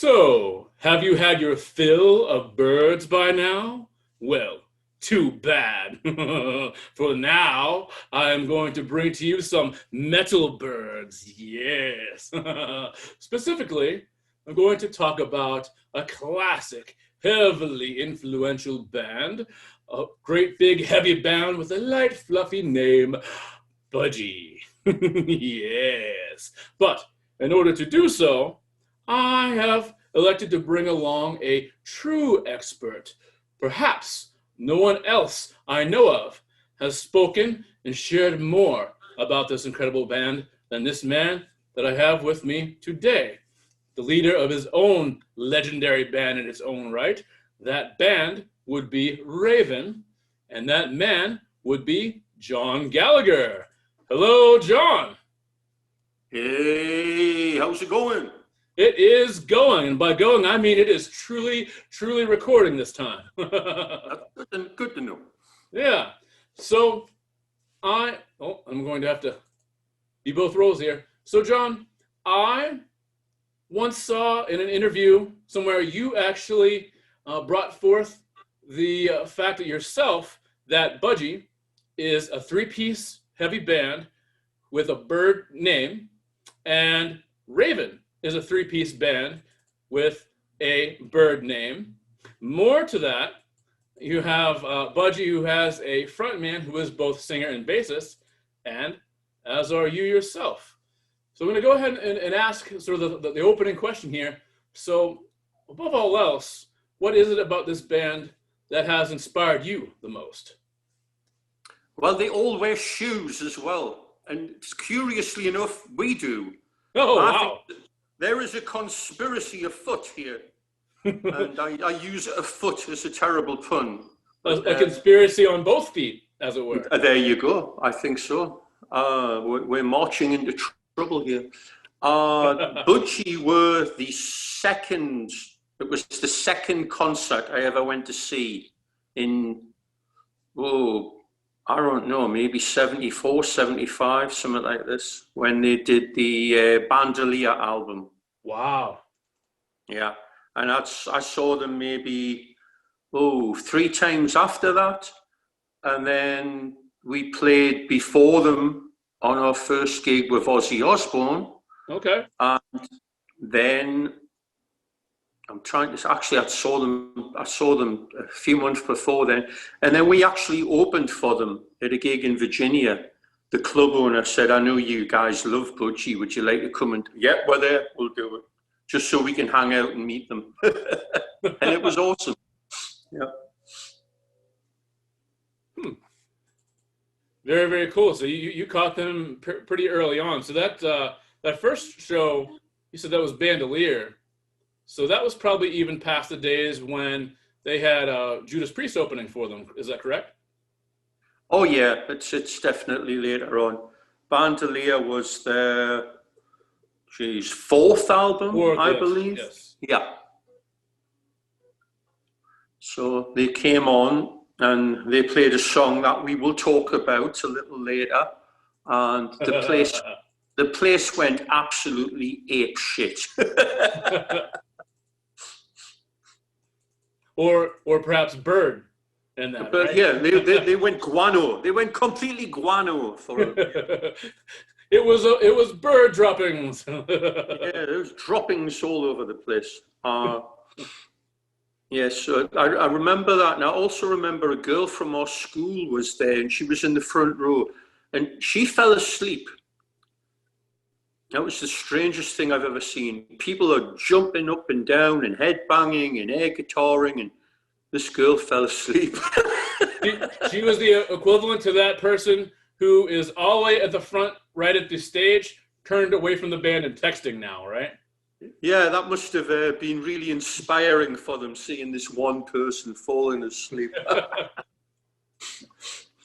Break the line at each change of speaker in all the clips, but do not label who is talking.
So, have you had your fill of birds by now? Well, too bad. For now, I am going to bring to you some metal birds. Yes. Specifically, I'm going to talk about a classic, heavily influential band, a great big heavy band with a light, fluffy name, Budgie. Yes. But in order to do so, I have elected to bring along a true expert. Perhaps no one else I know of has spoken and shared more about this incredible band than this man that I have with me today, the leader of his own legendary band in its own right. That band would be Raven, and that man would be John Gallagher. Hello, John.
Hey, how's it going?
It is going, and by going, I mean it is truly recording this time.
That's good to know.
Yeah. So I'm going to have to be both roles here. So John, I once saw in an interview somewhere you actually brought forth the fact that yourself that Budgie is a three-piece heavy band with a bird name, and Raven is a three-piece band with a bird name. More to that, you have Budgie, who has a frontman who is both singer and bassist, and as are you yourself. So I'm going to go ahead and ask sort of the opening question here. So above all else, what is it about this band that has inspired you the most?
Well, they all wear shoes as well. And curiously enough, we do.
Oh, wow.
There is a conspiracy afoot here. And I use afoot as a terrible pun.
A conspiracy on both feet, as it were.
There you go. I think so. We're marching into trouble here. Budgie were the second, it was the second concert I ever went to see in, I don't know, maybe 74, 75, something like this, when they did the Bandolier album.
Wow.
Yeah. And I saw them maybe, 3 times after that. And then we played before them on our first gig with Ozzy Osbourne.
Okay.
And then I saw them a few months before then. And then we actually opened for them at a gig in Virginia. The club owner said, I know you guys love Budgie. Would you like to come and, yeah, we're there, we'll do it. Just so we can hang out and meet them. And it was awesome. Yeah.
Very, very cool. So you caught them pretty early on. So that first show, you said that was Bandolier. So that was probably even past the days when they had Judas Priest opening for them. Is that correct?
Oh yeah, it's definitely later on. Bandolier was their, fourth album, I believe.
Yes.
Yeah. So they came on and they played a song that we will talk about a little later, and the place went absolutely ape shit.
or perhaps bird in that.
But
right?
yeah, they went guano. They went completely guano for it.
It was bird droppings.
Yeah, there was droppings all over the place. Yes, so I remember that, and I also remember a girl from our school was there, and she was in the front row, and she fell asleep. That was the strangest thing I've ever seen. People are jumping up and down and headbanging and air guitaring, and this girl fell asleep.
She was the equivalent to that person who is all the way at the front, right at the stage, turned away from the band and texting now, right?
Yeah, that must have been really inspiring for them, seeing this one person falling asleep.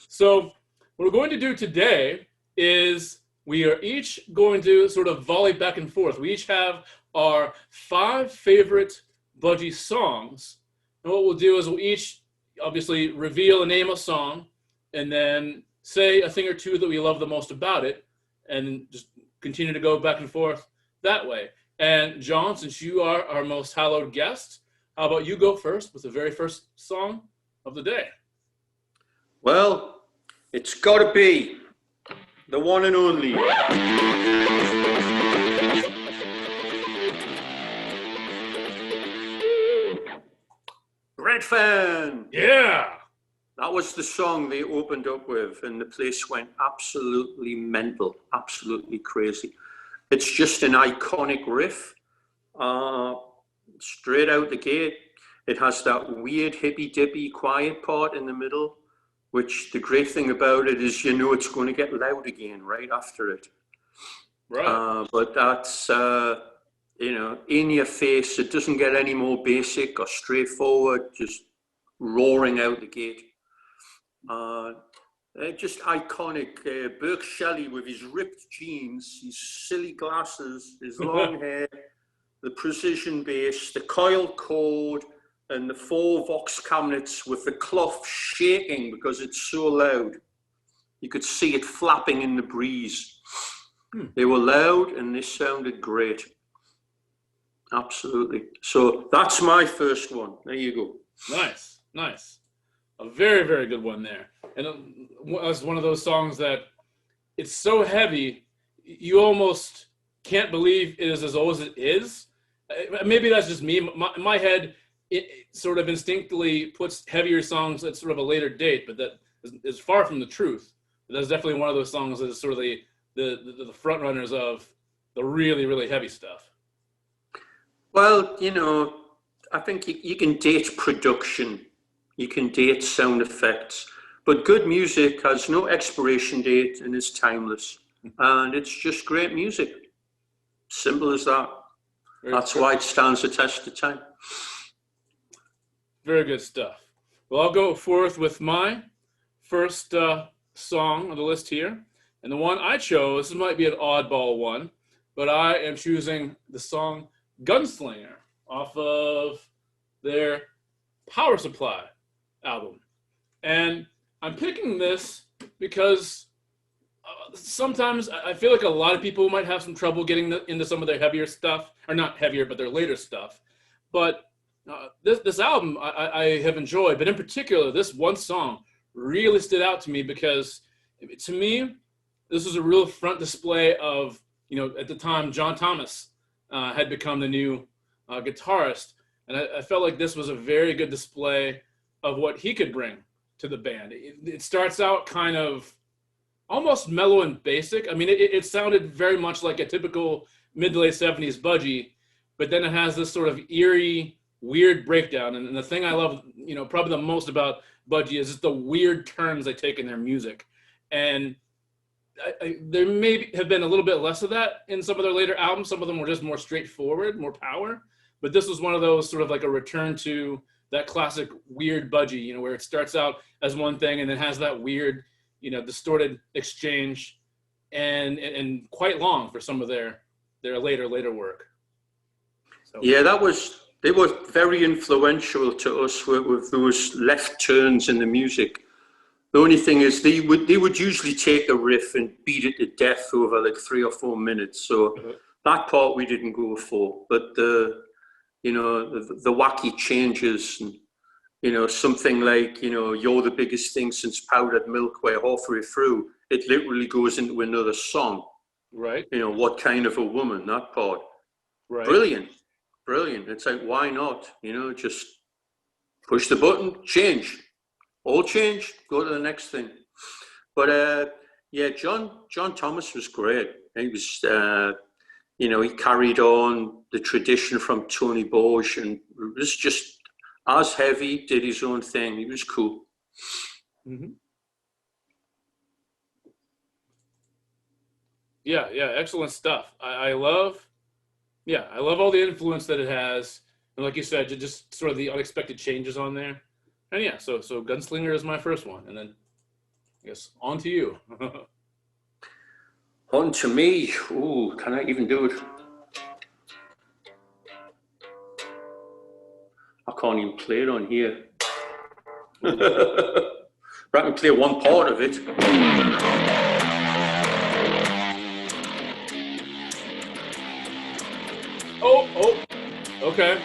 So what we're going to do today is we are each going to sort of volley back and forth. We each have our 5 favorite Budgie songs. And what we'll do is we'll each obviously reveal a name of a song and then say a thing or two that we love the most about it and just continue to go back and forth that way. And John, since you are our most hallowed guest, how about you go first with the very first song of the day?
Well, it's got to be the one and only. Red Fan.
Yeah.
That was the song they opened up with, and the place went absolutely mental, absolutely crazy. It's just an iconic riff, straight out the gate. It has that weird hippy-dippy quiet part in the middle, which the great thing about it is, you know, it's going to get loud again right after it.
Right.
But that's, you know, in your face. It doesn't get any more basic or straightforward, just roaring out the gate. Just iconic. Burke Shelley with his ripped jeans, his silly glasses, his long hair, the precision bass, the coil cord, and the 4 Vox cabinets with the cloth shaking because it's so loud. You could see it flapping in the breeze. They were loud and they sounded great. Absolutely. So that's my first one. There you go.
Nice, nice. A very, very good one there. And it's one of those songs that it's so heavy, you almost can't believe it is as old as it is. Maybe that's just me. My head, it sort of instinctively puts heavier songs at sort of a later date, but that is far from the truth. That's definitely one of those songs that is sort of the front runners of the really, really heavy stuff.
Well, you know, I think you can date production, you can date sound effects, but good music has no expiration date and is timeless. And it's just great music. Simple as that. That's why it stands the test of time.
Very good stuff. Well, I'll go forth with my first song on the list here. And the one I chose, this might be an oddball one, but I am choosing the song Gunslinger off of their Power Supply album. And I'm picking this because sometimes I feel like a lot of people might have some trouble getting into some of their heavier stuff, or not heavier, but their later stuff. But this album I have enjoyed, but in particular, this one song really stood out to me because, to me, this was a real front display of, you know, at the time, John Thomas had become the new guitarist. And I felt like this was a very good display of what he could bring to the band. It starts out kind of almost mellow and basic. I mean, it sounded very much like a typical mid to late 70s Budgie, but then it has this sort of eerie, weird breakdown. And the thing I love, you know, probably the most about Budgie is just the weird turns they take in their music. And there may have been a little bit less of that in some of their later albums. Some of them were just more straightforward, more power. But this was one of those sort of like a return to that classic weird Budgie, you know, where it starts out as one thing and then has that weird, you know, distorted exchange and quite long for some of their later work. So.
Yeah, they were very influential to us with those left turns in the music. The only thing is they would usually take a riff and beat it to death over like 3 or 4 minutes. So that part we didn't go for, but the wacky changes and, you know, something like, you know, You're the Biggest Thing Since Powdered Milk, where halfway through it literally goes into another song.
Right.
You know, What Kind of a Woman, that part.
Right.
Brilliant. It's like, why not? You know, just push the button, change. All change, go to the next thing. But yeah, John Thomas was great. He was, you know, he carried on the tradition from Tony Borge and was just as heavy, did his own thing. He was cool.
Mm-hmm. Yeah, excellent stuff. I love all the influence that it has. And like you said, just sort of the unexpected changes on there. And yeah, so Gunslinger is my first one. And then I guess on to you.
On to me. Ooh, can I even do it? I can't even play it on here. But I can play one part of it.
Okay.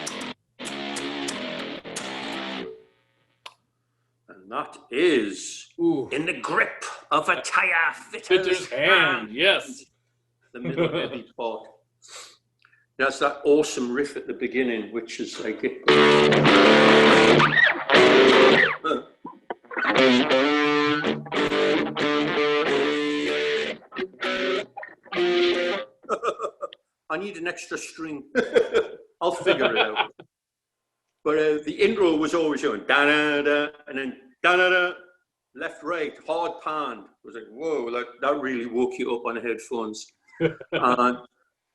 And that is
Ooh.
In the Grip of a Tire
Fitter's hand. Yes.
The middle heavy part. That's that awesome riff at the beginning, which is like it. I need an extra string. I'll figure it out. But the intro was always going da da da, and then da da da, left right, hard pan. It was like, whoa, that really woke you up on the headphones.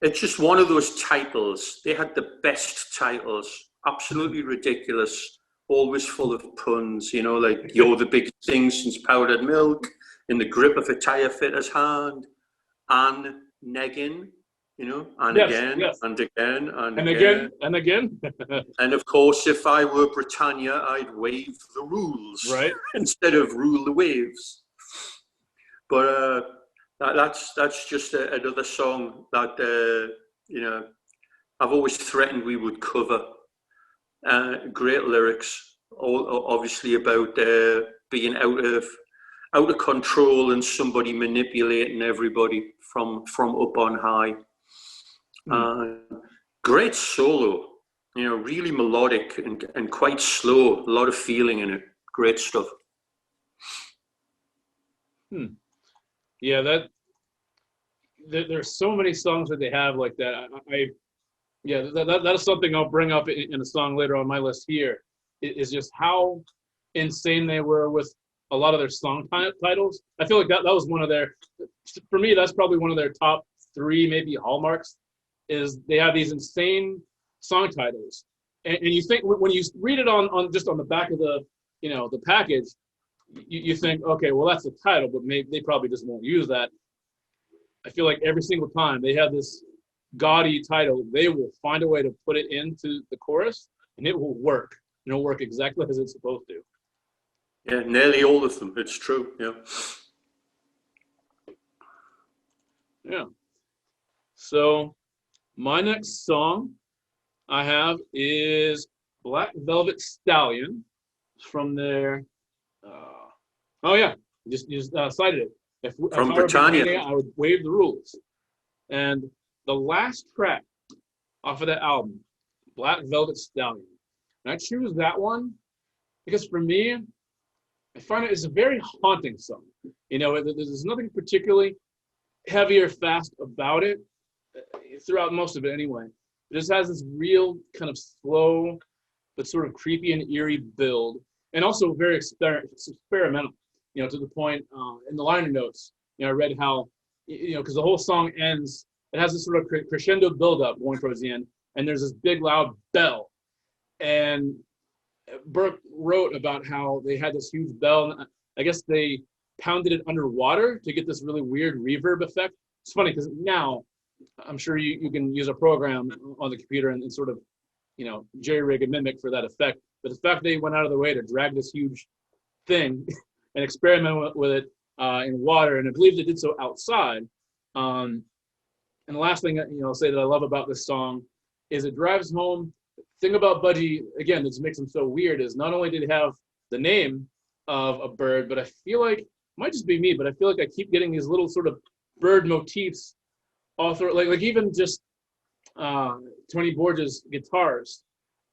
It's just one of those titles. They had the best titles, absolutely ridiculous, always full of puns, you know, like You're the Big Thing Since Powdered Milk, In the Grip of a Tire Fitter's Hand, and Neggin, you know, and
Yes,
again,
yes.
and again,
And again, and again.
And of course, if I were Britannia, I'd waive the rules,
Right.
instead of rule the waves. But that's just another song that you know, I've always threatened we would cover. Great lyrics, all obviously about being out of control and somebody manipulating everybody from up on high. Great solo, you know, really melodic and quite slow. A lot of feeling in it. Great stuff.
Yeah, there's so many songs that they have like that. That is something I'll bring up in a song later on my list here. Is just how insane they were with a lot of their song titles. I feel like that was one of their, for me, that's probably one of their top 3 maybe hallmarks, is they have these insane song titles. And you think, when you read it on just on the back of the, you know, the package, you think, okay, well, that's the title, but maybe they probably just won't use that. I feel like every single time they have this gaudy title, they will find a way to put it into the chorus, and it will work. It'll work exactly as it's supposed to.
Yeah, nearly all of them. It's true. Yeah.
Yeah. So my next song I have is Black Velvet Stallion from their. Oh yeah, just cited it. If I were Britannia, I would waive the rules. And the last track off of that album, Black Velvet Stallion. And I choose that one because for me, I find it's a very haunting song. You know, there's nothing particularly heavy or fast about it throughout most of it anyway. It just has this real kind of slow but sort of creepy and eerie build, and also very experimental, you know, to the point in the liner notes, you know, I read how, you know, because the whole song ends, it has this sort of crescendo build-up going towards the end, and there's this big loud bell. And Burke wrote about how they had this huge bell, and I guess they pounded it underwater to get this really weird reverb effect. It's funny because now I'm sure you can use a program on the computer and sort of, you know, jerry-rig and mimic for that effect. But the fact they went out of their way to drag this huge thing and experiment with it in water, and I believe they did so outside. And the last thing, you know, I'll say that I love about this song is it drives home. The thing about Budgie, again, that makes him so weird is not only did he have the name of a bird, but I feel like, it might just be me, but I feel like I keep getting these little sort of bird motifs all through, like even just Tony Borges guitars,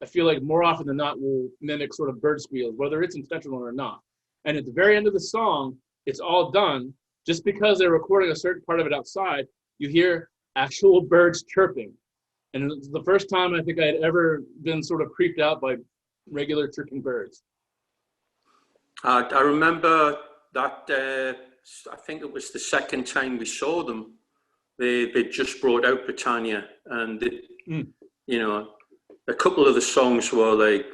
I feel like more often than not will mimic sort of bird squeals, whether it's intentional or not. And at the very end of the song, it's all done. Just because they're recording a certain part of it outside, you hear actual birds chirping. And it's the first time I think I had ever been sort of creeped out by regular chirping birds.
I remember that, I think it was the second time we saw them. They just brought out Britannia, and you know, a couple of the songs were like,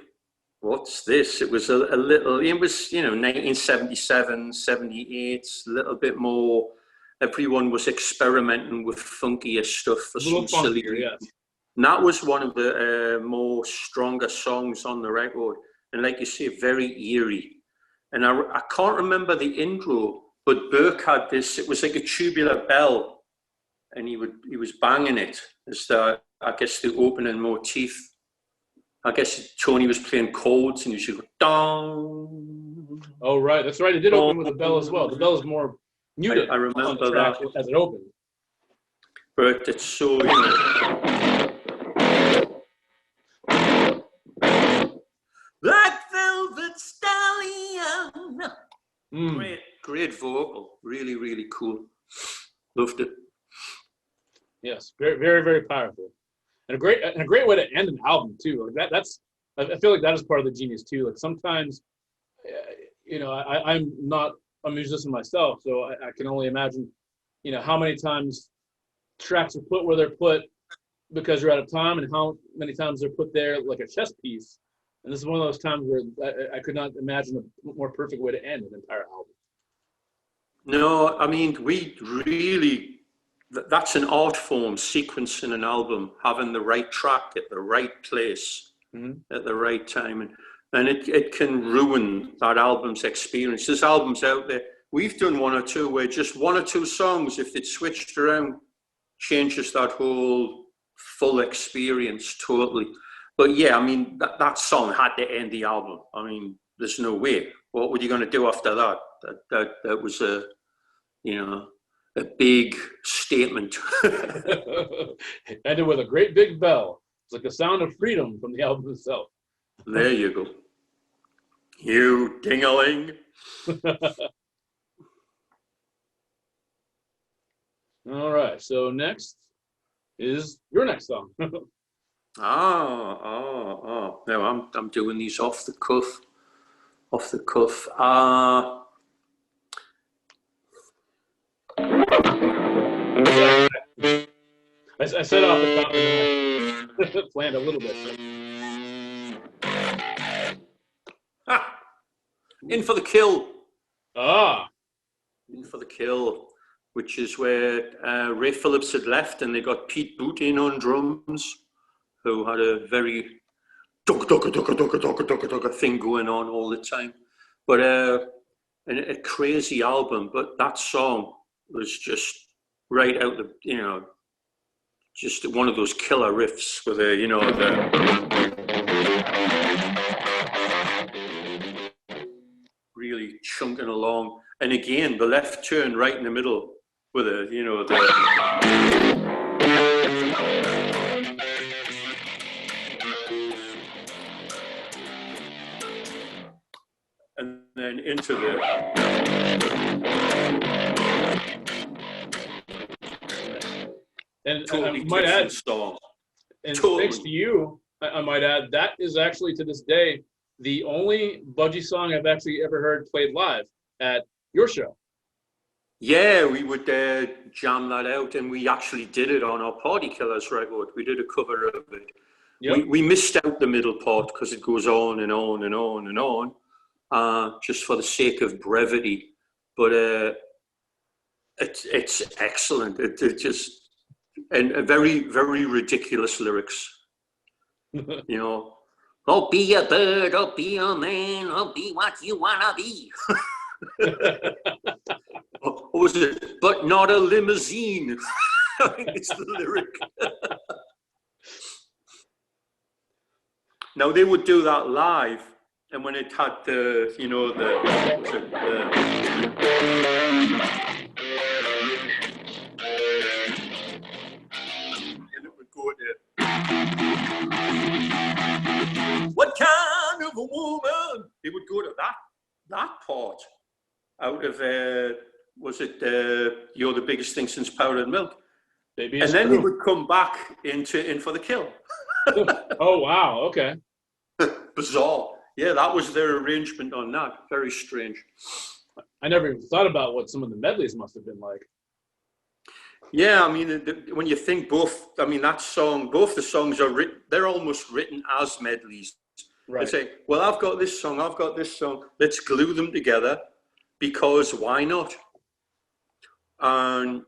what's this? It was a little, it was, you know, 1977, 78, a little bit more, everyone was experimenting with funkier stuff for some silly reason. Yes. And that was one of the more stronger songs on the record. And like you say, very eerie. And I can't remember the intro, but Burke had this, it was like a tubular bell, and he was banging it as the, I guess, the opening motif. I guess Tony was playing chords and you should go dong.
Oh, right. That's right. It did open with a bell as well. The bell is more muted
I remember
on the track
that
as it opened.
but it's so, you know, Black Velvet Stallion. Great vocal. Really, really cool. Loved it.
Yes, very, very, very powerful, and a great way to end an album too. Like I feel like that is part of the genius too. Like sometimes, you know, I'm not a musician myself, so I can only imagine, you know, how many times tracks are put where they're put because you're out of time, and how many times they're put there like a chess piece. And this is one of those times where I could not imagine a more perfect way to end an entire album.
No, I mean, we really, that's an art form, sequencing an album, having the right track at the right place at the right time. And it can ruin that album's experience. There's albums out there. We've done one or two where just one or two songs, if it's switched around, changes that whole full experience totally. But yeah, I mean, that song had to end the album. I mean, there's no way. What were you going to do after that? That was a, you know, a big statement.
Ended with a great big bell. It's like the sound of freedom from the album itself.
There you go. You ding-a-ling.
All right. So next is your next song.
Now I'm doing these off the cuff.
I set off the top and I planned a little bit.
In for the Kill. In for the Kill, which is where Ray Phillips had left, and they got Pete Boot in on drums, who had a very thing going on all the time. But a crazy album. But that song was just right out the, you know, just one of those killer riffs with a, you know, really chunking along. And again, the left turn right in the middle with a, you know, and then into the,
and
totally
I might add,
song.
and
totally.
Thanks to you, I might add, that is actually to this day the only Budgie song I've actually ever heard played live at your show.
Yeah, we would jam that out, and we actually did it on our Party Killers record. We did a cover of it. Yep. We missed out the middle part because it goes on and on and on and on, just for the sake of brevity. But it's excellent. It just, and a very, very ridiculous lyrics. You know, I'll be a bird, I'll be a man, I'll be what you wanna be. What was it? But not a limousine. I think it's the lyric. Now they would do that live, and when it had the, you know, and it would go to, what kind of a woman? It would go to that part out of was it You're the Biggest Thing Since Powdered Milk?
Baby,
and then they would come back In for the Kill.
Oh wow, okay.
Bizarre. Yeah, that was their arrangement on that. Very strange.
I never even thought about what some of the medleys must have been like.
Yeah, I mean, when you think both, I mean, that song, both the songs are written, they're almost written as medleys. Right. They say, well, I've got this song, let's glue them together, because why not? And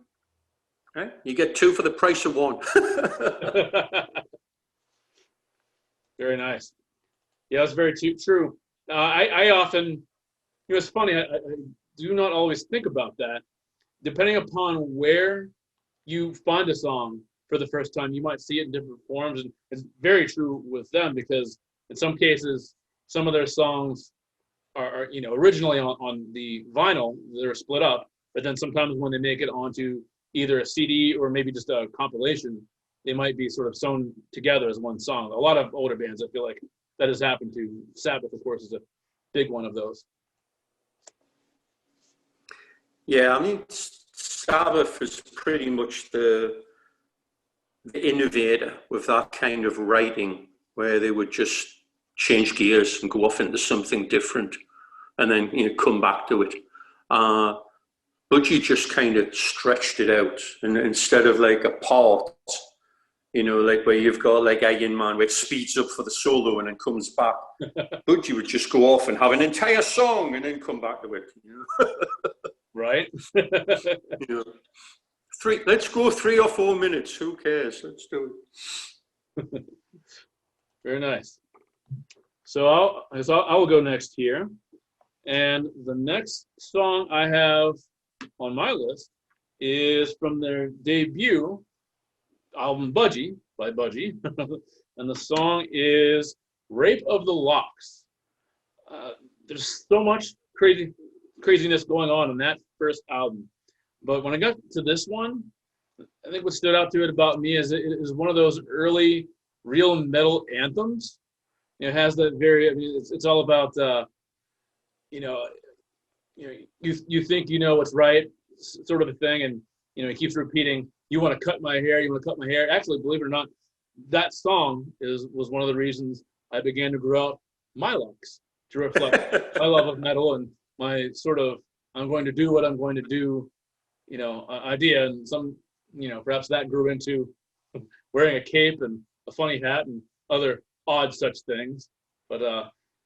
you get two for the price of one.
Very nice. Yeah, that's very true. I often, you know, it's funny, I do not always think about that. Depending upon where you find a song, for the first time, you might see it in different forms. And it's very true with them because in some cases, some of their songs are originally on the vinyl, they're split up, but then sometimes when they make it onto either a CD or maybe just a compilation, they might be sort of sewn together as one song. A lot of older bands, I feel like that has happened to. Sabbath, of course, is a big one of those.
Yeah, I mean, Sabbath is pretty much the innovator with that kind of writing, where they would just change gears and go off into something different, and then come back to it. Budgie just kind of stretched it out, and instead of like a part, like where you've got like Iron Man, where it speeds up for the solo and then comes back. Budgie would just go off and have an entire song and then come back to it.
Right.
Let's go 3 or 4 minutes. Who cares? Let's do
it. Very nice. So I will go next here. And the next song I have on my list is from their debut album Budgie by Budgie. And the song is Rape of the Locks. There's so much craziness going on in that first album. But when I got to this one, I think what stood out to it about me is it is one of those early real metal anthems. It has that it's all about, you think you know what's right, sort of a thing. And, he keeps repeating, you want to cut my hair, you want to cut my hair. Actually, believe it or not, that song was one of the reasons I began to grow out my locks to reflect my love of metal and my sort of, I'm going to do what I'm going to do, idea. And some, perhaps that grew into wearing a cape and a funny hat and other odd such things. But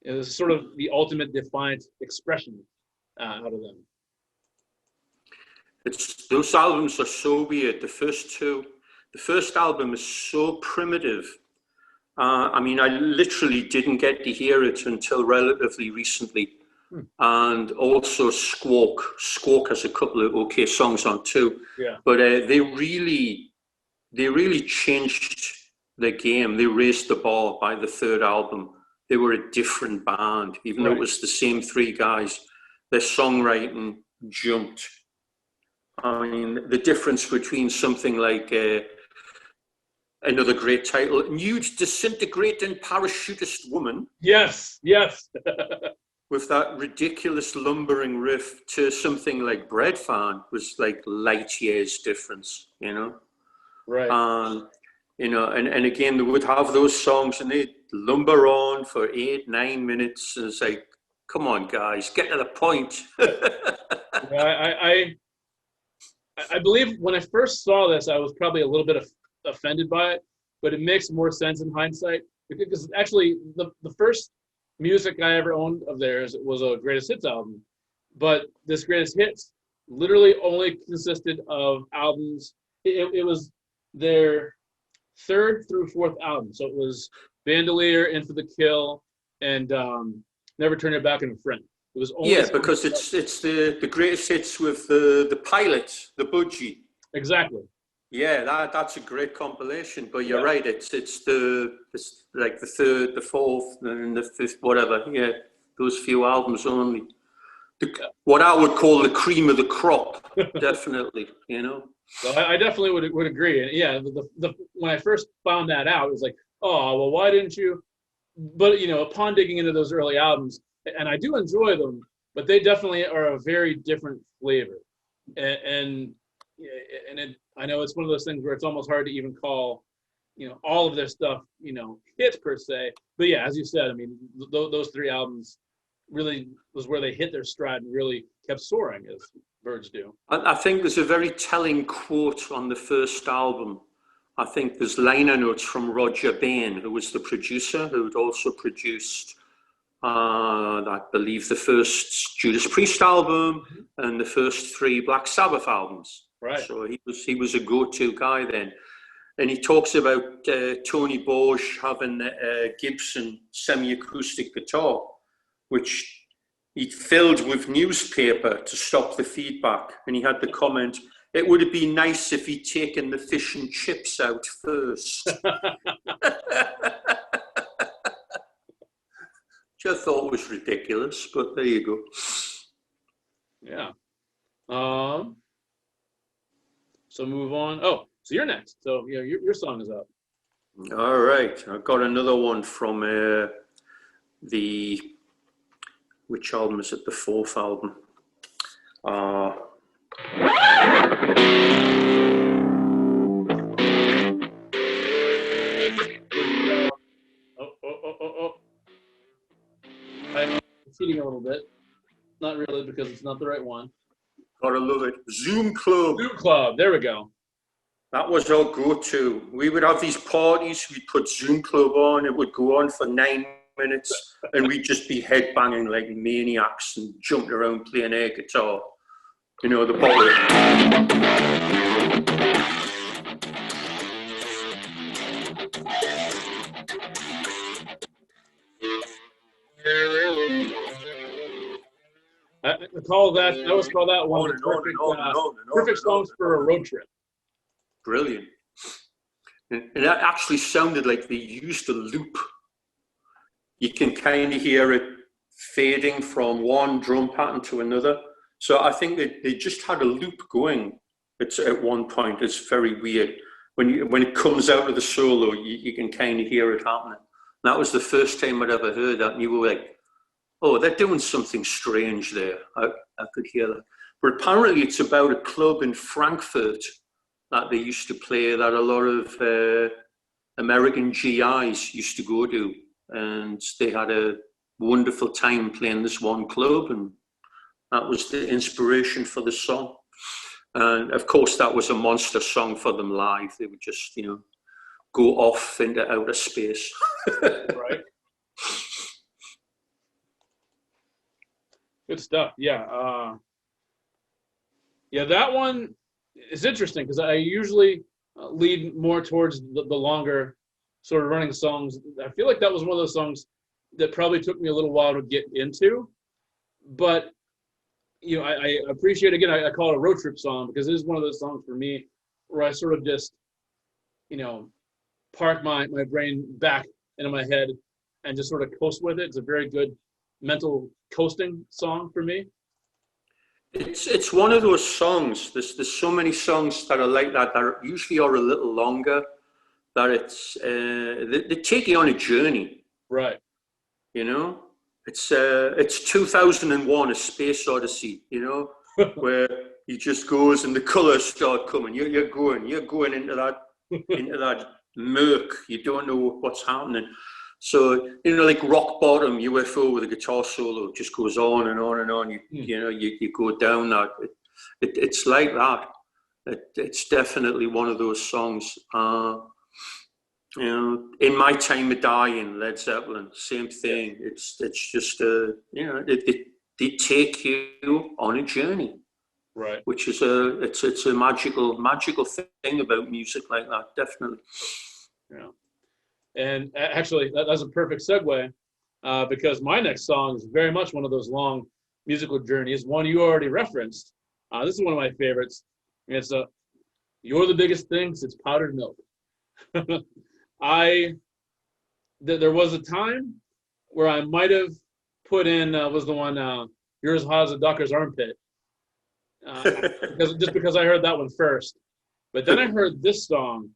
it was sort of the ultimate defiant expression out of them.
Those albums are so weird. The first album is so primitive. I literally didn't get to hear it until relatively recently. And also Squawk has a couple of okay songs on too.
Yeah.
But they really changed the game. They raised the bar by the third album. They were a different band, even though it was the same 3 guys. Their songwriting jumped. I mean, the difference between something like another great title, Nude Disintegrating Parachutist Woman.
Yes.
With that ridiculous lumbering riff, to something like Bread Fan was like light years difference,
Right.
And again, they would have those songs and they'd lumber on for 8-9 minutes. And it's like, come on, guys, get to the point.
I believe when I first saw this, I was probably a little bit offended by it, but it makes more sense in hindsight because actually the first music I ever owned of theirs was a Greatest Hits album, but this Greatest Hits literally only consisted of albums. It was their 3rd through 4th album, so it was Bandolier, In for the Kill, and Never Turn Your Back on a Friend. It was only
because it's the Greatest Hits with the pilot, the Budgie.
Exactly.
Yeah, that's a great compilation. But you're right. It's the 3rd, the 4th, and the 5th, whatever. Yeah, those few albums only. What I would call the cream of the crop, definitely.
So I definitely would agree. And yeah, when I first found that out, it was like, oh well, why didn't you? But upon digging into those early albums, and I do enjoy them, but they definitely are a very different flavor. And I know it's one of those things where it's almost hard to even call, all of their stuff, hits per se. But yeah, as you said, I mean, those 3 albums really was where they hit their stride and really kept soaring, as birds do.
I think there's a very telling quote on the first album. I think there's liner notes from Roger Bain, who was the producer, who had also produced, I believe, the first Judas Priest album and the first 3 Black Sabbath albums.
Right.
So he was a go-to guy then. And he talks about Tony Borge having a Gibson semi-acoustic guitar, which he filled with newspaper to stop the feedback. And he had the comment, it would have been nice if he'd taken the fish and chips out first. Which I thought was ridiculous, but there you go.
Yeah. So move on. Oh, so you're next. So yeah, your song is up.
All right. I've got another one from which album is it? The fourth album. Oh.
I'm cheating a little bit. Not really, because it's not the right one.
Gotta love it. Zoom Club.
Zoom Club. There we go.
That was our go-to. We would have these parties. We'd put Zoom Club on. It would go on for 9 minutes, and we'd just be headbanging like maniacs and jumping around playing air guitar. You know, the bottle.
I always call that one of the perfect songs for a road trip.
Brilliant. And that actually sounded like they used a loop. You can kind of hear it fading from one drum pattern to another. So I think that they just had a loop going. It's at one point. It's very weird. When it comes out of the solo, you can kind of hear it happening. And that was the first time I'd ever heard that. And you were like, oh, they're doing something strange there. I could hear that. But apparently it's about a club in Frankfurt that they used to play, that a lot of American GIs used to go to. And they had a wonderful time playing this one club. And that was the inspiration for the song. And of course, that was a monster song for them live. They would just, go off into outer space.
Right. Good stuff. Yeah. That one is interesting because I usually lead more towards the longer sort of running songs. I feel like that was one of those songs that probably took me a little while to get into, but I appreciate, again, I call it a road trip song because it is one of those songs for me where I sort of just, park my brain back into my head and just sort of coast with it. It's a very good mental coasting song for me.
It's one of those songs. There's so many songs that are like that usually are a little longer. That they take you on a journey.
Right.
It's 2001: A Space Odyssey. Where he just goes and the colours start coming. You're going into that murk. You don't know what's happening. So, like Rock Bottom, UFO with a guitar solo just goes on and on and on. You go down that. It's like that. It's definitely one of those songs. In My Time of Dying, Led Zeppelin, same thing. It's just, they take you on a journey.
Right.
Which is it's a magical thing about music like that, definitely.
Yeah. And actually, that's a perfect segue because my next song is very much one of those long musical journeys, one you already referenced. This is one of my favorites. It's You're the Biggest Thing Since Powdered Milk. There was a time where I might have put in, was the one, You're as Hot as a Doctor's Armpit. Because I heard that one first. But then I heard this song.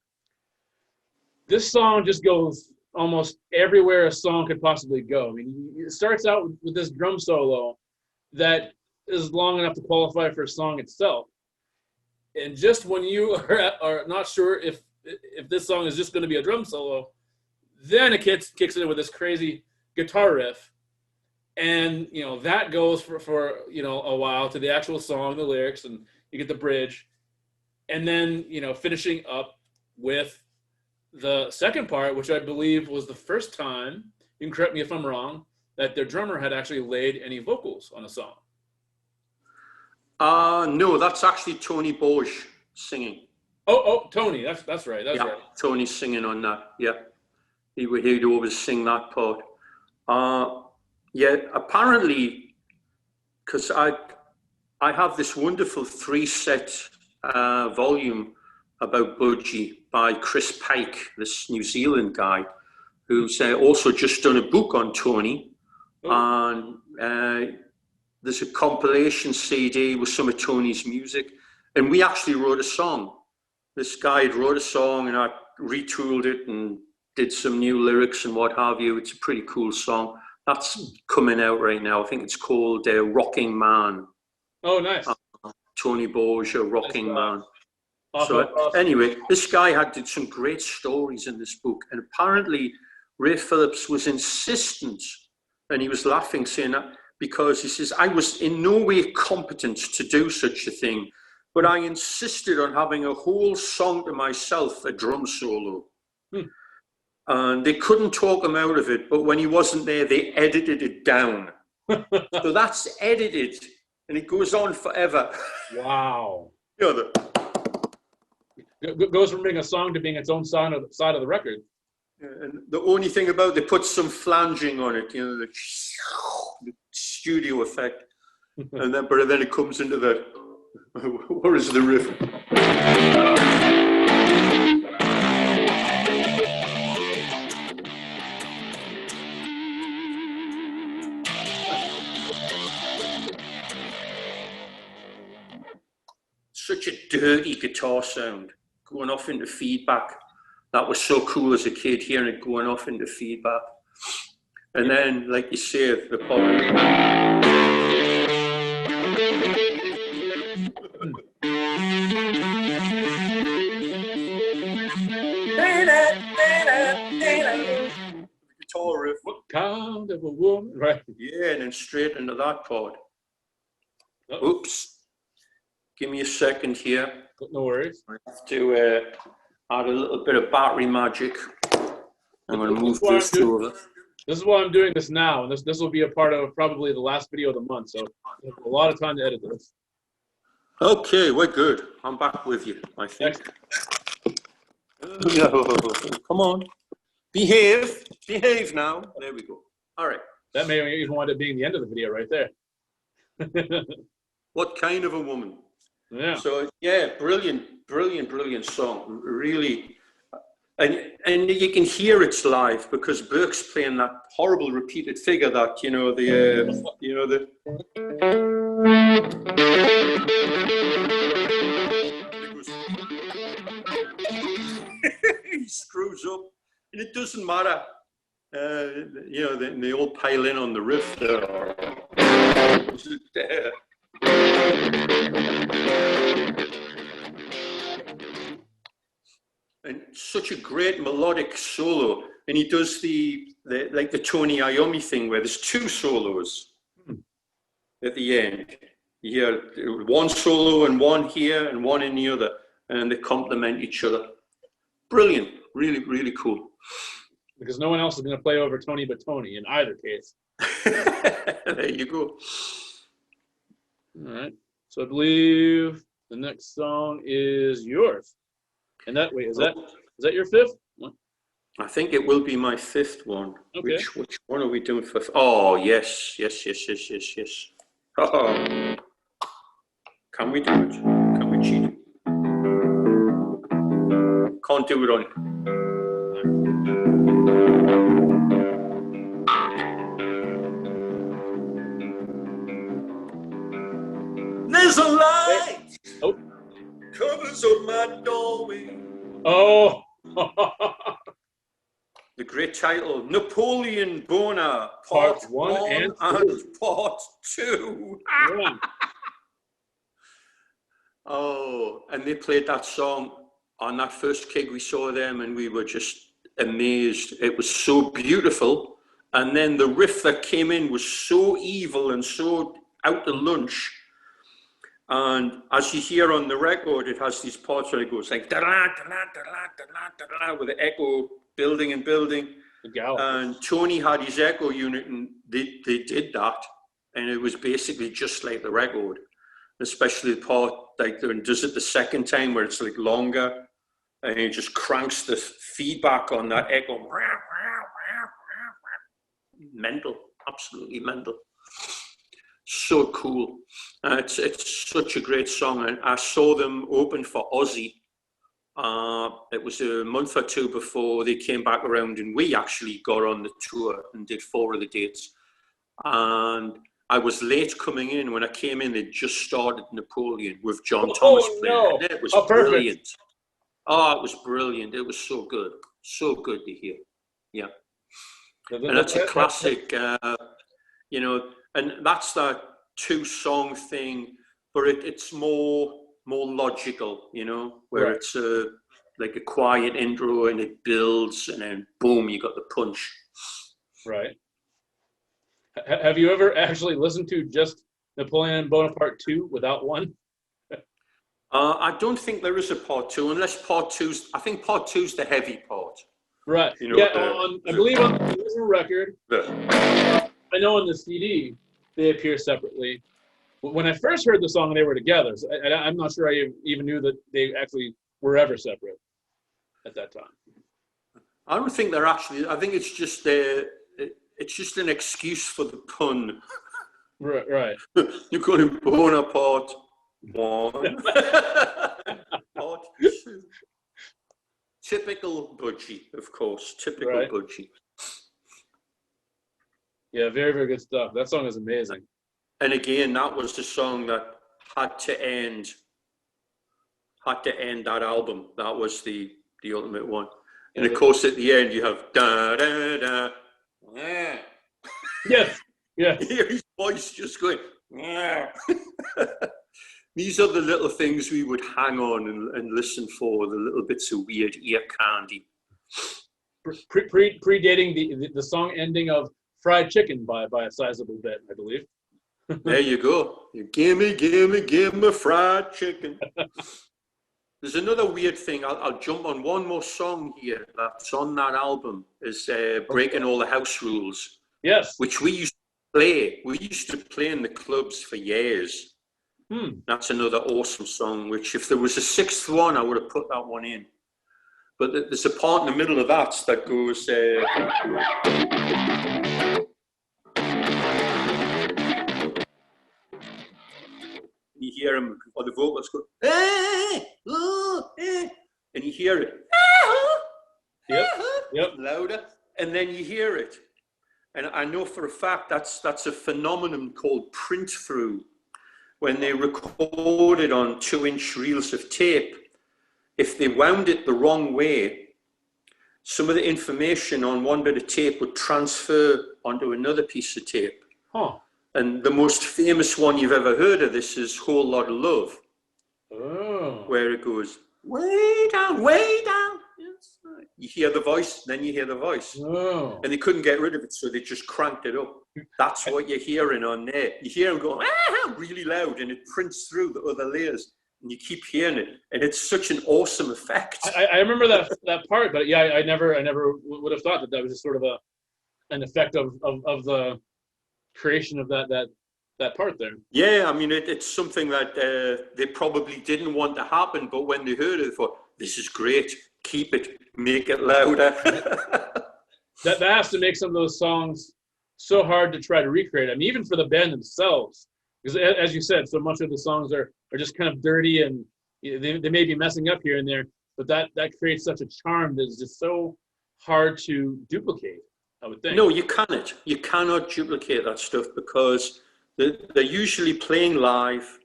This song just goes almost everywhere a song could possibly go. I mean, it starts out with this drum solo that is long enough to qualify for a song itself. And just when you are not sure if this song is just going to be a drum solo, then it kicks in with this crazy guitar riff. And, that goes for a while to the actual song, the lyrics, and you get the bridge. And then, finishing up with the second part, which I believe was the first time, you can correct me if I'm wrong, that their drummer had actually laid any vocals on a song.
No, that's actually Tony Borge singing.
Oh, Tony, that's right. That's right.
Tony's singing on that. Yeah, he'd always sing that part. Apparently, because I have this wonderful 3-set volume about Budgie by Chris Pike, this New Zealand guy, who's also just done a book on Tony. Oh. And there's a compilation CD with some of Tony's music. And we actually wrote a song. This guy wrote a song and I retooled it and did some new lyrics and what have you. It's a pretty cool song. That's coming out right now. I think it's called Rocking Man.
Oh, nice.
Tony Borgia, Rocking Man.
Awesome.
Anyway, this guy did some great stories in this book. And apparently Ray Phillips was insistent, and he was laughing, saying that because he says, I was in no way competent to do such a thing, but I insisted on having a whole song to myself, a drum solo. And they couldn't talk him out of it, but when he wasn't there, they edited it down. So that's edited, and it goes on forever.
Wow.
You know,
it goes from being a song to being its own side of the record.
And the only thing about, they put some flanging on it, you know, the studio effect, and then but then it comes into that. Where is the riff? Such a dirty guitar sound going off into feedback. That was so cool as a kid, hearing it going off into feedback. And then, like you say, the pop. Guitar riff.
What kind of a woman? Right.
Yeah, and then straight into that part. Oops. Give me a second here.
No worries.
I have to add a little bit of battery magic. I'm going to move this over.
This is why I'm doing this now, and this will be a part of probably the last video of the month, so a lot of time to edit this.
Okay, we're good. I'm back with you, I think. Come on. Behave now. There we go. All right.
That may even wind up being the end of the video right there.
What kind of a woman?
Yeah.
So yeah, brilliant song. Really, and you can hear it's live because Burke's playing that horrible repeated figure that he screws up, and it doesn't matter. They all pile in on the riff there. And such a great melodic solo, and he does the Tony Iommi thing where there's two solos at the end. You hear one solo and one here and one in the other, and they complement each other. Brilliant, really, really cool.
Because no one else is going to play over Tony but Tony in either case.
There you go.
All right. So I believe the next song is yours. And is that your fifth one?
I think it will be my fifth one.
Okay.
Which one are we doing for? Oh, yes. Oh. Can we do it? Can we cheat? Can't do it on. There's a light.
Oh.
Covers on my doorway.
Oh.
The great title, Napoleon Bona,
Part 1 and
Part 2.
Yeah.
Oh, and they played that song on that first gig we saw them, and we were just amazed. It was so beautiful. And then the riff that came in was so evil and so out to lunch. And as you hear on the record, it has these parts where it goes like da da da da da da with the echo building and building. And Tony had his echo unit, and they did that, and it was basically just like the record, especially the part like and does it the second time where it's like longer, and it just cranks the feedback on that echo. Mental, absolutely mental. So cool. It's such a great song. And I saw them open for Ozzy. It was a month or two before they came back around, and we actually got on the tour and did 4 of the dates. And I was late coming in. When I came in, they'd just started Napoleon with John Thomas playing.
No.
And it was
Perfect.
brilliant. Oh, it was brilliant. It was so good. So good to hear. Yeah. And that's a classic, you know, and that's that 2-song thing, but it's more logical, you know, where
right.
It's like a quiet intro and it builds and then boom, you got the punch.
Right. Have you ever actually listened to just Napoleon Bonaparte 2 without 1?
I don't think there is a part 2, unless part 2's, I think part 2's the heavy part.
Right.
You know,
yeah, I believe on the original record, I know on the CD, they appear separately. When I first heard the song, they were together. So I'm not sure I even knew that they actually were ever separate at that time.
I don't think they're actually. I think it's just an excuse for the pun.
Right.
You call him Bonaparte 1, part 2. Typical Budgie, of course. Typical
right.
Budgie.
Yeah, very, very good stuff. That song is amazing.
And again, that was the song that had to end that album. That was the ultimate one. And of course, at the end, you have da da da.
Yes.
You hear his voice just going. These are the little things we would hang on and listen for, the little bits of weird ear candy.
Predating the song ending of Fried Chicken by a sizable bit, I believe.
There you go. Gimme fried chicken. There's another weird thing. I'll jump on one more song here that's on that album. Is Breaking All the House Rules.
Yes.
Which we used to play. We used to play in the clubs for years. That's another awesome song, which if there was a 6th one, I would have put that one in. But there's a part in the middle of that goes... you hear him, or the vocals go, and you hear it.
Yep.
Louder. And then you hear it. And I know for a fact that's a phenomenon called print through. When they recorded on 2-inch reels of tape, if they wound it the wrong way, some of the information on one bit of tape would transfer onto another piece of tape. And the most famous one you've ever heard of this is Whole Lot of Love. Where it goes, way down, way down. You hear the voice, then you hear the voice. And they couldn't get rid of it, so they just cranked it up. That's what you're hearing on there. You hear them going, really loud, and it prints through the other layers. And you keep hearing it, and it's such an awesome effect.
I remember that part, but yeah, I never would have thought that was just sort of an effect of the creation of that part there.
Yeah, I mean, it's something that they probably didn't want to happen, but when they heard it, they thought, this is great, keep it, make it louder.
that has to make some of those songs so hard to try to recreate. I mean, even for the band themselves, because as you said, so much of the songs are just kind of dirty, and they may be messing up here and there, but that creates such a charm that is just so hard to duplicate, I would think.
No, you cannot. You cannot duplicate that stuff because they're usually playing live.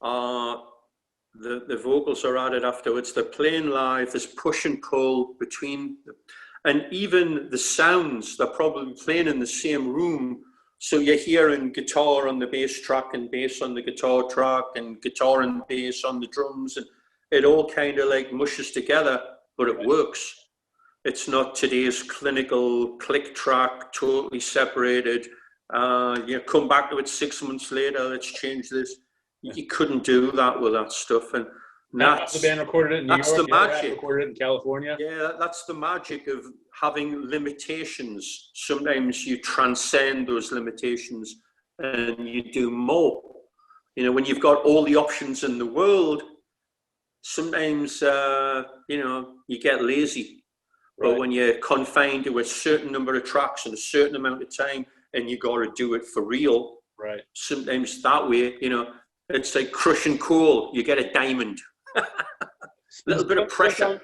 The vocals are added afterwards. They're playing live. There's push and pull between them. And even the sounds, they're probably playing in the same room. So you're hearing guitar on the bass track and bass on the guitar track and guitar and bass on the drums. And it all kind of like mushes together, but it works. It's not today's clinical click track, totally separated. Come back to it 6 months later, let's change this. You couldn't do that with that stuff. And
the band recorded it in New York.
That's the magic.
Recorded it in California.
Yeah, that's the magic of having limitations. Sometimes you transcend those limitations and you do more. You know, when you've got all the options in the world, sometimes, you get lazy. Right. But when you're confined to a certain number of tracks and a certain amount of time and you got to do it for real,
Right.
Sometimes that way, you know, it's like crushing coal. You get a diamond. A little bit of pressure.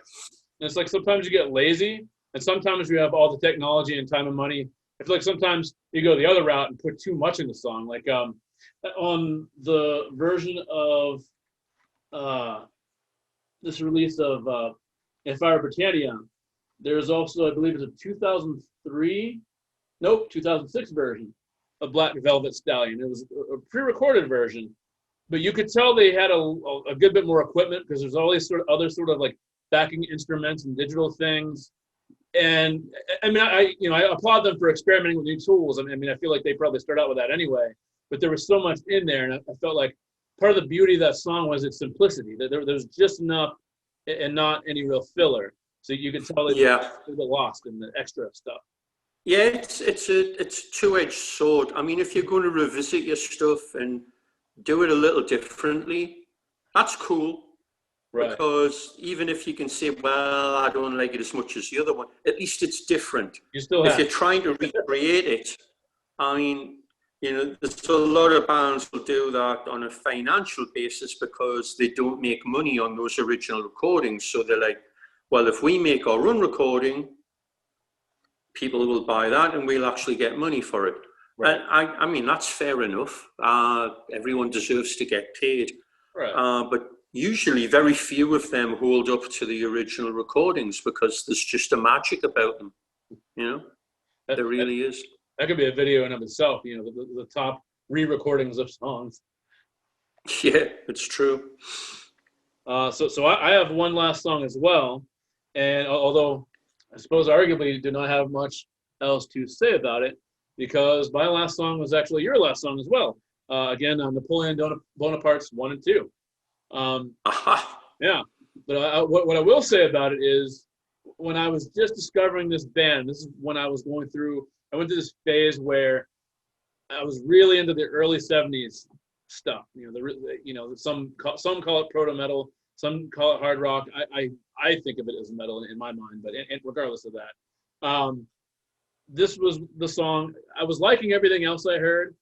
It's like sometimes you get lazy, and sometimes you have all the technology and time and money. I feel like sometimes you go the other route and put too much in the song. Like on the version of this release of If I Were Britannia, there's also, I believe it's a 2006 version of Black Velvet Stallion. It was a pre-recorded version, but you could tell they had a good bit more equipment because there's all these sort of other sort of like backing instruments and digital things. And I mean, I applaud them for experimenting with new tools. I mean, I feel like they probably start out with that anyway, but there was so much in there. And I felt like part of the beauty of that song was its simplicity. There's just enough and not any real filler. So you could tell that you get lost in the extra stuff.
Yeah, it's a two-edged sword. I mean, if you're going to revisit your stuff and do it a little differently, that's cool. Right. Because even if you can say, well, I don't like it as much as the other one, at least it's different.
You still
if you're trying to recreate it, I mean, you know, there's a lot of bands will do that on a financial basis because they don't make money on those original recordings. So they're like, well, if we make our own recording, people will buy that and we'll actually get money for it. Right. And I mean, that's fair enough. Everyone deserves to get paid. Right. But usually very few of them hold up to the original recordings because there's just a magic about them, you know? There really is.
That could be a video in of itself, you know, the top re-recordings of songs.
Yeah, it's true.
So I have one last song as well. And although I suppose arguably do not have much else to say about it, because my last song was actually your last song as well. Again, on Napoleon Bonaparte's 1 and 2. Yeah, but what I will say about it is when I was just discovering this band, this is when I was going through, I went through this phase where I was really into the early 70s stuff. You know, some call it proto metal, some call it hard rock. I think of it as metal in my mind, but regardless of that, this was the song. I was liking everything else I heard,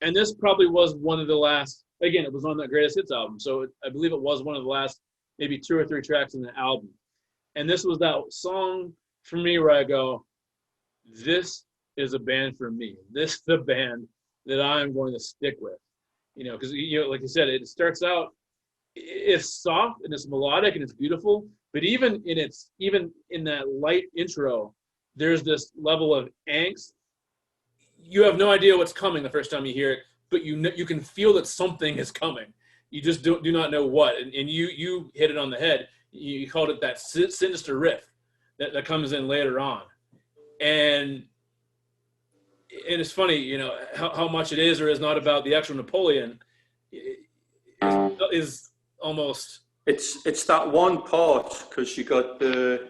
and this probably was one of the last. Again, it was on that Greatest Hits album, so I believe it was one of the last maybe 2 or 3 tracks in the album. And this was that song for me where I go, this is a band for me. This is the band that I'm going to stick with. You know, because, you know, like you said, it starts out, it's soft and it's melodic and it's beautiful, but even in that light intro, there's this level of angst. You have no idea what's coming the first time you hear it, but you can feel that something is coming. You just do not know what. And you hit it on the head. You called it that sinister riff that comes in later on. And it's funny, you know, how much it is or is not about the actual Napoleon is almost.
It's that one part, because you got the.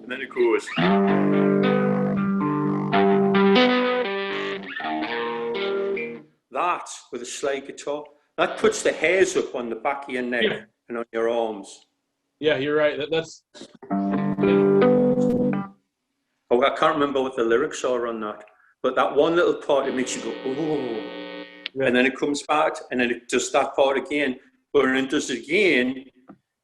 And then it goes. That, with a slide guitar, that puts the hairs up on the back of your neck and on your arms.
Yeah, you're right. That's.
Oh, I can't remember what the lyrics are on that, but that one little part, it makes you go, oh. Yeah. And then it comes back, and then it does that part again. But when it does it again,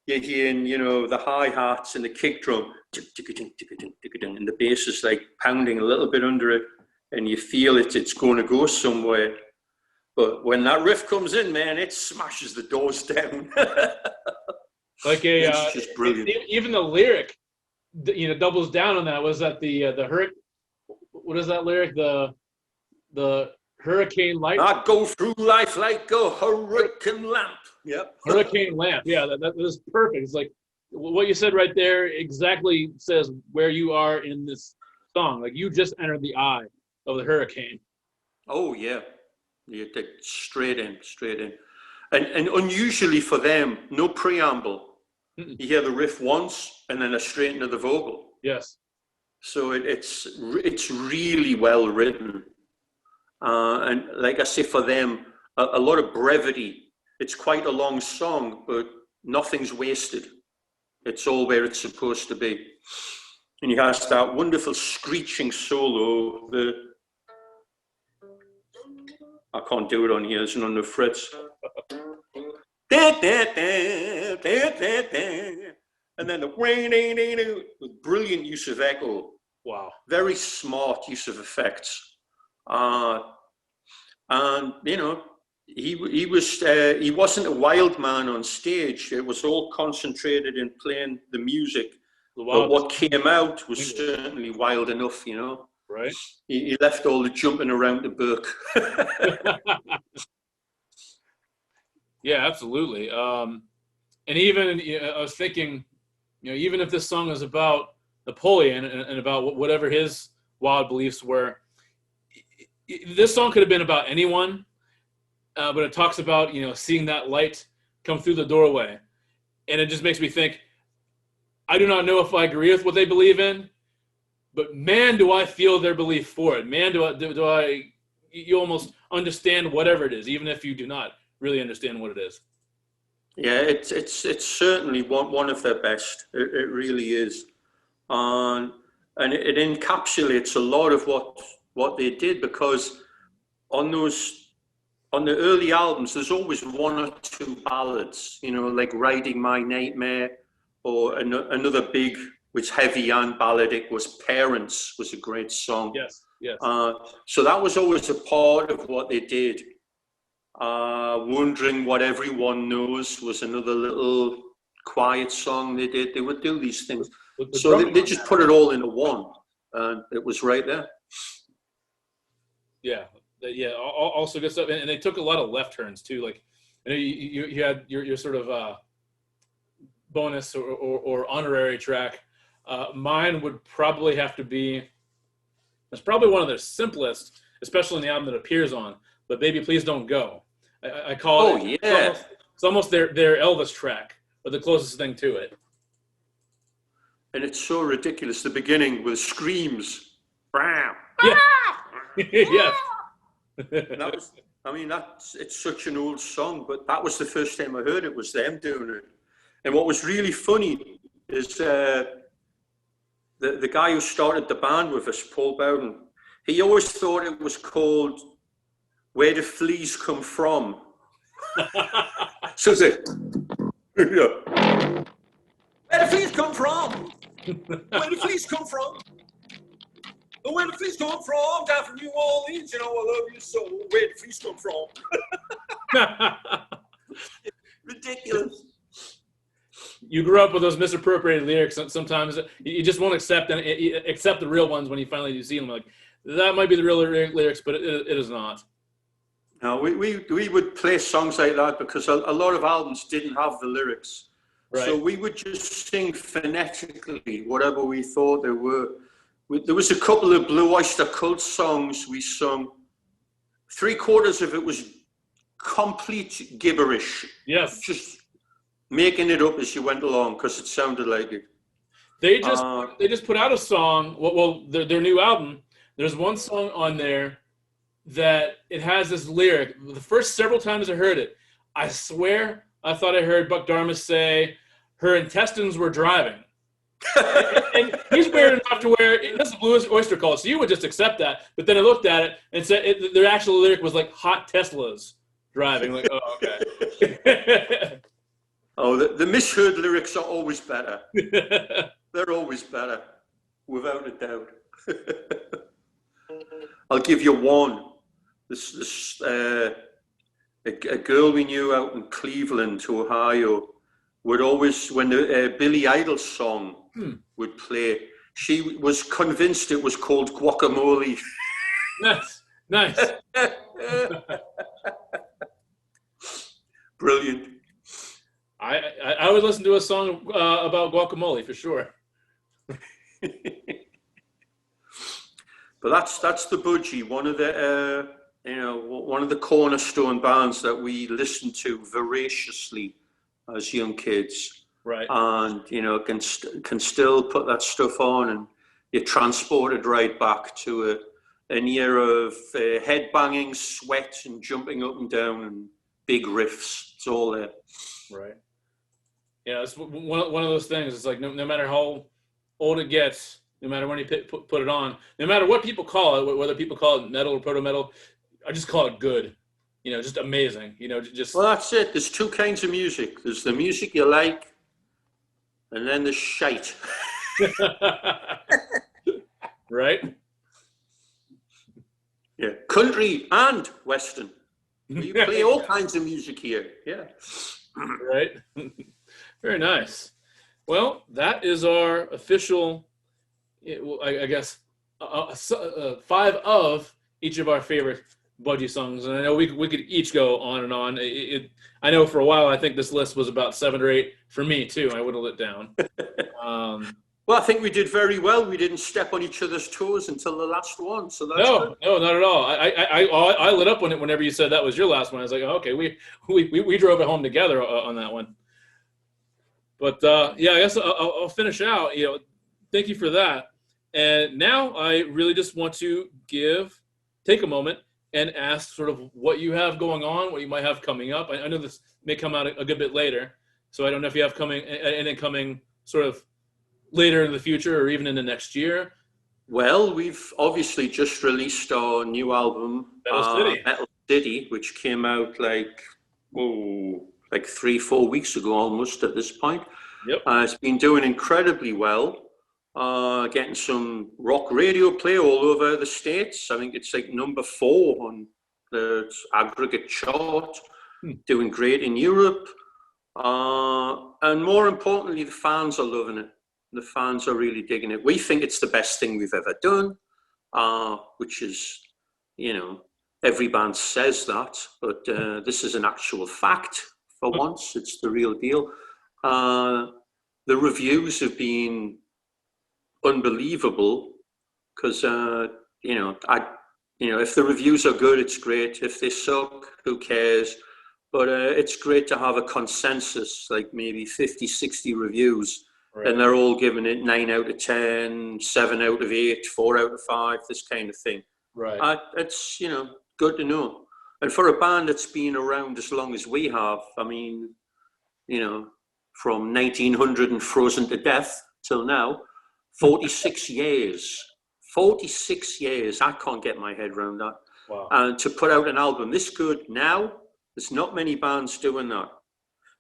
you're hearing, you know, the hi-hats and the kick drum, and the bass is like pounding a little bit under it, and you feel it's going to go somewhere. But when that riff comes in, man, it smashes the doors down.
Like it's just brilliant. Even the lyric, you know, doubles down on that. Was that the hurricane? What is that lyric? The hurricane light.
I go through life like a hurricane lamp. Yep.
Hurricane lamp. Yeah, that is perfect. It's like what you said right there exactly says where you are in this song. Like you just entered the eye of the hurricane.
Oh yeah. You take straight in. And unusually for them, no preamble. Mm-mm. You hear the riff once and then straight into the vocal.
Yes.
So it's really well written. And like I say, for them, a lot of brevity. It's quite a long song, but nothing's wasted. It's all where it's supposed to be. And he has that wonderful screeching solo. I can't do it on here, it's on the frets. And then the with brilliant use of echo.
Wow.
Very smart use of effects. And you know, he wasn't a wild man on stage. It was all concentrated in playing the music. But what came out was certainly wild enough, you know.
Right.
He left all the jumping around the book.
Yeah, absolutely. And even I was thinking, you know, even if this song is about Napoleon and about whatever his wild beliefs were, this song could have been about anyone, but it talks about, you know, seeing that light come through the doorway, and it just makes me think. I do not know if I agree with what they believe in, but man, do I feel their belief for it. Man, do I you almost understand whatever it is, even if you do not really understand what it is.
Yeah, it's certainly one of their best. It really is, and it encapsulates a lot of what they did, because on the early albums, there's always one or two ballads, you know, like "Riding My Nightmare," or another big, which heavy and balladic was "Parents," was a great song.
Yes, yes.
So that was always a part of what they did. "Wondering What Everyone Knows" was another little quiet song they did. They would do these things. So they just put it all into one, and it was right there.
Yeah, yeah. Also good stuff, and they took a lot of left turns too. Like, you know, you had your sort of bonus or honorary track. Mine would probably have to be. It's probably one of their simplest, especially in the album that appears on. But "Baby Please Don't Go." I call it.
Yeah.
It's almost their Elvis track, or the closest thing to it.
And it's so ridiculous. The beginning with screams.
Yeah. Yes.
That was, I mean, it's such an old song, but that was the first time I heard it, was them doing it. And what was really funny is the guy who started the band with us, Paul Bowden, he always thought it was called "Where the Fleas Come From." So it's like, yeah. "Where the fleas come from? Where the fleas come from? Where the fleas come from? Down from New Orleans, you know I love you so. Where the fleas come from?" Ridiculous.
You grew up with those misappropriated lyrics. Sometimes you just won't accept the real ones when you finally do see them. Like, that might be the real lyrics, but it is not.
No, we would play songs like that because a lot of albums didn't have the lyrics. Right. So we would just sing phonetically whatever we thought they were. There was a couple of Blue Oyster Cult songs we sung. 3/4 of it was complete gibberish.
Yes.
Just making it up as you went along because it sounded like it.
They just put out a song. Well, their new album. There's one song on there that it has this lyric. The first several times I heard it, I swear I thought I heard Buck Dharma say, "Her intestines were driving." And he's weird enough to where this is Blue Oyster Cult, so you would just accept that. But then I looked at it and said their actual lyric was like "hot Teslas driving." Like, oh, okay.
Oh, the misheard lyrics are always better. They're always better, without a doubt. I'll give you one. A girl we knew out in Cleveland, Ohio, would always, when the Billy Idol song would play, she was convinced it was called Guacamole.
Nice.
Brilliant.
I would listen to a song about guacamole for sure.
But that's the Budgie, one of the cornerstone bands that we listened to voraciously as young kids.
Right.
And can still put that stuff on, and you're transported right back to an era of head banging, sweat, and jumping up and down, and big riffs. It's all there.
Right. Yeah, it's one of those things. It's like no matter how old it gets, no matter when you put it on, no matter what people call it, whether people call it metal or proto metal, I just call it good. Just amazing.
Well,
Just
that's it. There's two kinds of music. There's the music you like, and then there's shite.
right.
Yeah, country and western. We play all kinds of music here. Yeah.
Right. Very nice. Well, that is our official, I guess, 5 of each of our favorite Budgie songs, and I know we could each go on and on. I know for a while I think this list was about 7 or 8 for me too. I whittled it down.
Well, I think we did very well. We didn't step on each other's toes until the last one, so that's good.
No, not at all. I lit up whenever you said that was your last one. I was like, oh, okay, we drove it home together on that one. But yeah, I guess I'll finish out. Thank you for that. And now I really just want to take a moment and ask sort of what you have going on, what you might have coming up. I know this may come out a good bit later, so I don't know if you have anything coming sort of later in the future or even in the next year.
Well, we've obviously just released our new album, Metal City, which came out like 3-4 weeks ago almost at this point.
Yep.
It's been doing incredibly well. Getting some rock radio play all over the States. I think it's like number 4 on the aggregate chart. Doing great in Europe. And more importantly, the fans are loving it. The fans are really digging it. We think it's the best thing we've ever done, which is, every band says that, but this is an actual fact for once. It's the real deal. The reviews have been unbelievable because, if the reviews are good, it's great. If they suck, who cares? But it's great to have a consensus, like maybe 50, 60 reviews. Right. And they're all giving it 9 out of 10, 7 out of 8, 4 out of 5, this kind of thing.
Right.
It's, good to know. And for a band that's been around as long as we have, I mean, from 1900 and Frozen to Death till now, 46 years. 46 years. I can't get my head around that.
Wow.
And to put out an album this good now, there's not many bands doing that.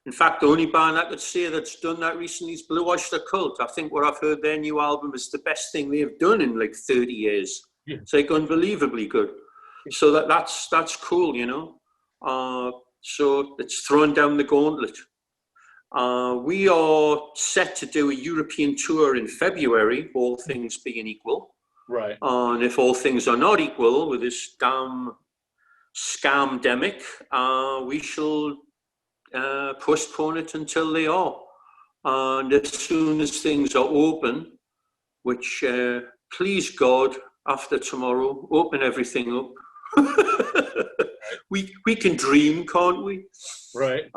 In fact, the only band I could say that's done that recently is Blue Oyster Cult. I think what I've heard, their new album is the best thing they've done in like 30 years. Yeah. It's like unbelievably good. So that's cool, So it's throwing down the gauntlet. We are set to do a European tour in February, all things being equal.
Right.
And if all things are not equal with this damn scamdemic, we shall postpone it until they are. And as soon as things are open, which please God, after tomorrow, open everything up. we can dream, can't we?
Right.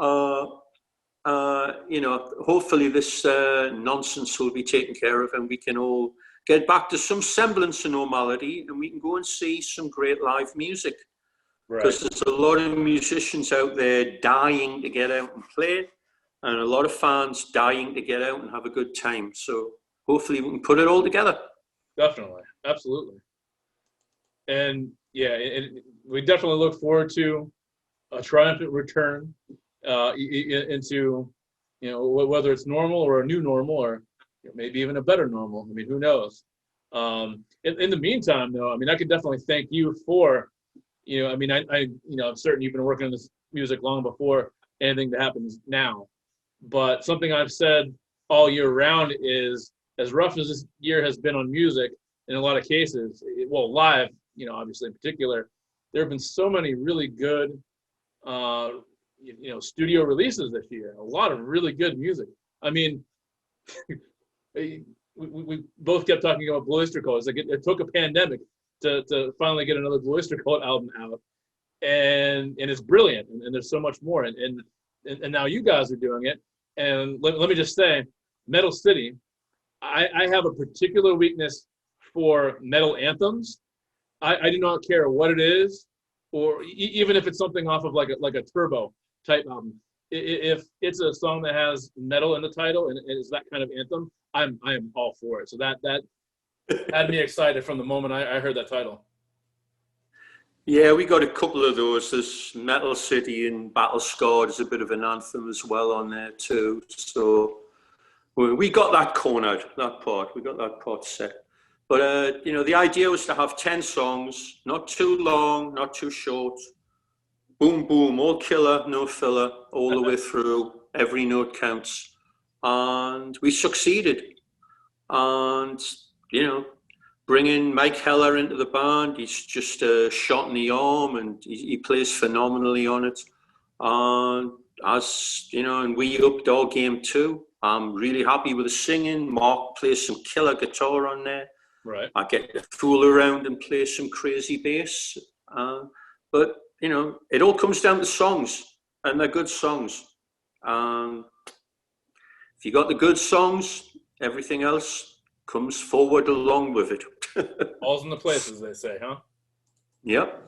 Hopefully this nonsense will be taken care of and we can all get back to some semblance of normality and we can go and see some great live music. Because there's a lot of musicians out there dying to get out and play, and a lot of fans dying to get out and have a good time. So hopefully we can put it all together.
Definitely. Absolutely. And yeah, we definitely look forward to a triumphant return into, whether it's normal or a new normal or maybe even a better normal. I mean, who knows? In the meantime, though, I mean, I could definitely thank you for, I'm certain you've been working on this music long before anything that happens now. But something I've said all year round is, as rough as this year has been on music, in a lot of cases, live, obviously in particular, there have been so many really good, studio releases this year. A lot of really good music. I mean, we both kept talking about Blue Oyster Cult. It's like it took a pandemic to finally get another Blue Oyster Cult album out, and it's brilliant, and there's so much more, and now you guys are doing it, and let me just say, Metal City, I have a particular weakness for metal anthems. I do not care what it is, or even if it's something off of like a Turbo type album. if it's a song that has metal in the title and it's that kind of anthem, I am all for it. So that had me excited from the moment I heard that title.
Yeah, we got a couple of those. There's Metal City and Battle Scarred is a bit of an anthem as well on there too. So we got that cornered, that part. We got that part set. But, the idea was to have 10 songs, not too long, not too short. Boom, boom, all killer, no filler, all the way through. Every note counts. And we succeeded. And, bringing Mike Heller into the band, he's just a shot in the arm and he plays phenomenally on it. And and we upped our game too. I'm really happy with the singing. Mark plays some killer guitar on there.
Right.
I get to fool around and play some crazy bass. But, it all comes down to songs, and they're good songs. If you got the good songs, everything else comes forward along with it.
All's in the place, as they say, huh?
Yep.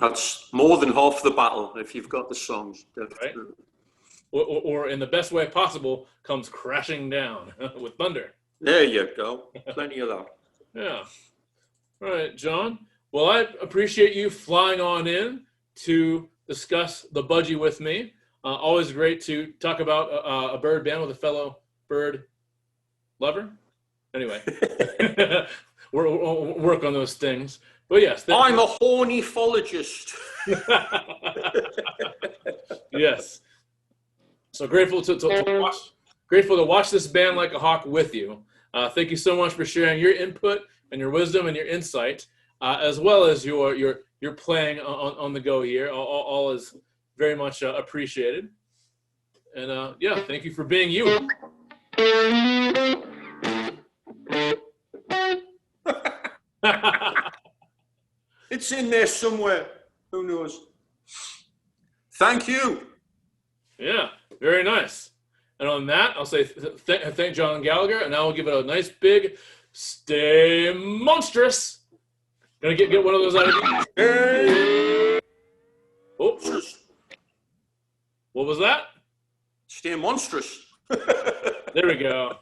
That's more than half the battle if you've got the songs.
Right. Or in the best way possible, comes crashing down with thunder.
There you go. Plenty of that.
Yeah. All right, John. Well, I appreciate you flying on in to discuss the Budgie with me. Always great to talk about a bird band with a fellow bird lover. Anyway, we'll work on those things. But yes.
I'm a horny phologist.
Yes. So grateful to watch this band like a hawk with you. Thank you so much for sharing your input and your wisdom and your insight, as well as your playing on the go here. All is very much appreciated. And thank you for being you.
It's in there somewhere. Who knows? Thank you. Yeah,
very nice. And on that, I'll say thank John Gallagher, and now we'll give it a nice big stay monstrous. Gonna get one of those out of you. Oh, what was that?
Stay monstrous.
There we go.